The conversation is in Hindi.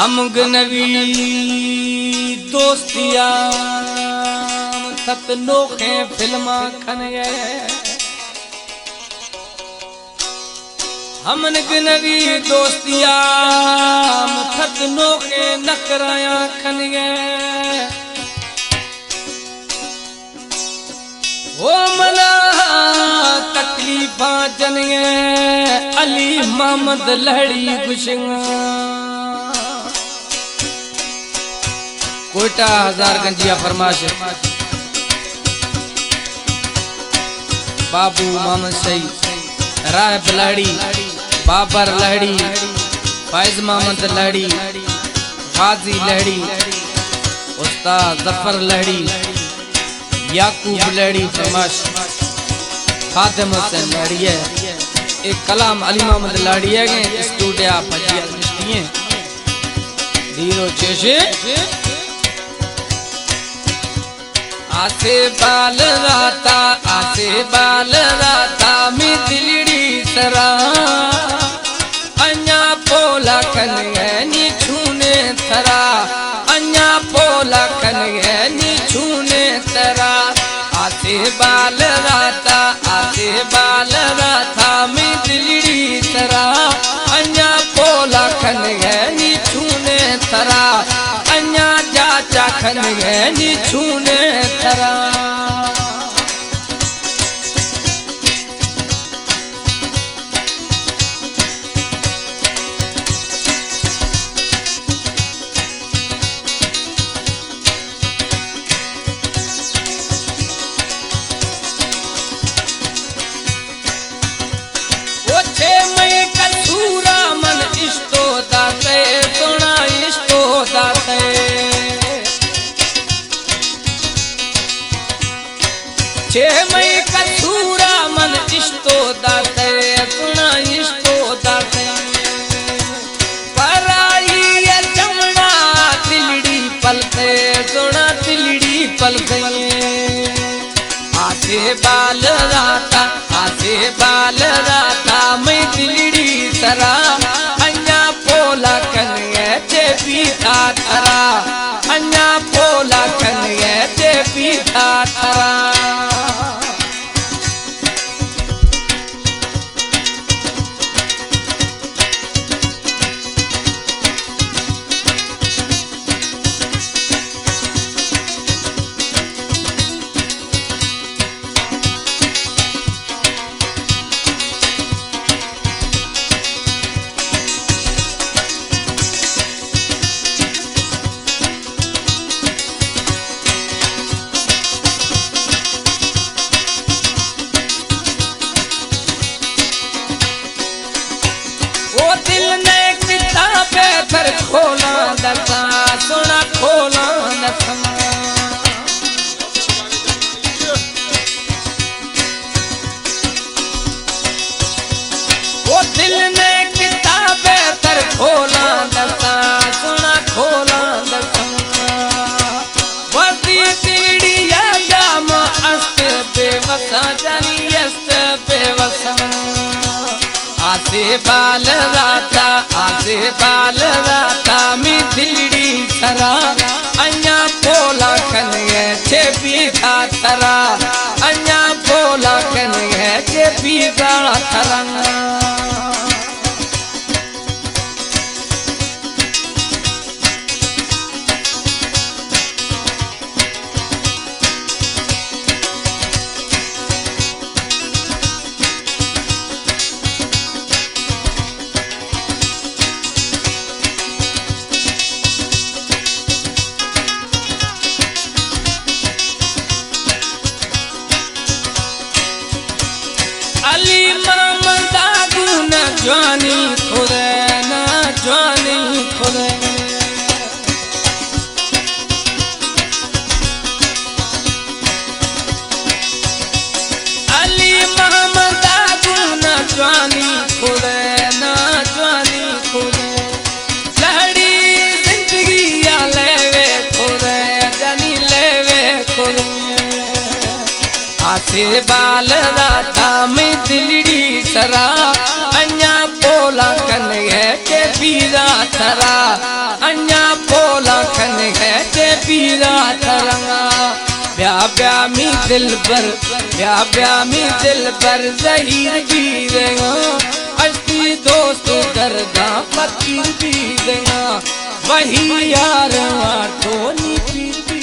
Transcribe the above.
हम गनवी दोस्तिया थत नोखे फिल्मा खन हमन गनवी दोस्तिया थत नोखे नकराया खन वो मना तकलीफा जन अली मोहम्मद लहड़ी गुशिंगा कोयटा हजारगंजिया फरमाश बाबू मोहम्मद सईद राहब लहड़ी बाबर लहड़ी फैज मोहम्मद लहड़ी गाजी लहड़ी उस्ताद जफर लहड़ी याकूब लहड़ी फरमाश खादिम हुसैन लहड़ी है एक कलाम अली मोहम्मद लहड़ी है स्टूडियो फजिया निश्चिए धीरो चेशे आसे बाल राता मी दिलड़ी तरा अन्या पोला कन नी छूने तरा अन्या पोला कन नी छूने तरा आसे बाल राता मी दिलड़ी तरा अन्या पोला कन नी छूने तरा अन्या जाचा खन नी छूने तरा छे मई कसूरा मन इस्तो दाते सुना इस्तो दाते पराई ये चमड़ा तिलड़ी पलते सुना तिलड़ी पलते आसे बाल राता मैं तिलड़ी तरा अन्या पोला कन चे पीता तरा अन्या पोला कन चे पीता तरा खोला दसा सुना खोला दसा वो दिल ने किताबे तर खोला दसा सुना खोला दसा वसी तिलड़िया जाम अस्त बेवसा जानी अस्त बेवसा आसे बाल राता मी दिलड़ी तरा अन्या पोला कन छे पीता तरा अन्या पोला कन छे पीता तरा जवानी खुदे ना जवानी खुदे अली मोहम्मद ना जवानी खुदे ना जवानी खुदे लहड़ी जिंदगी या लेवे खुदे जानी लेवे खुदे आसे बाल राता में दिलड़ी तरा अन्या पोला कन के पीरा तरा हीरा तरंगा ब्या ब्या मी दिल पर ब्या ब्या मी दिल पर जहीर भी देगा अश्ती दोस्त दर्दा फकीर भी देगा वही यार तो नी पीर भी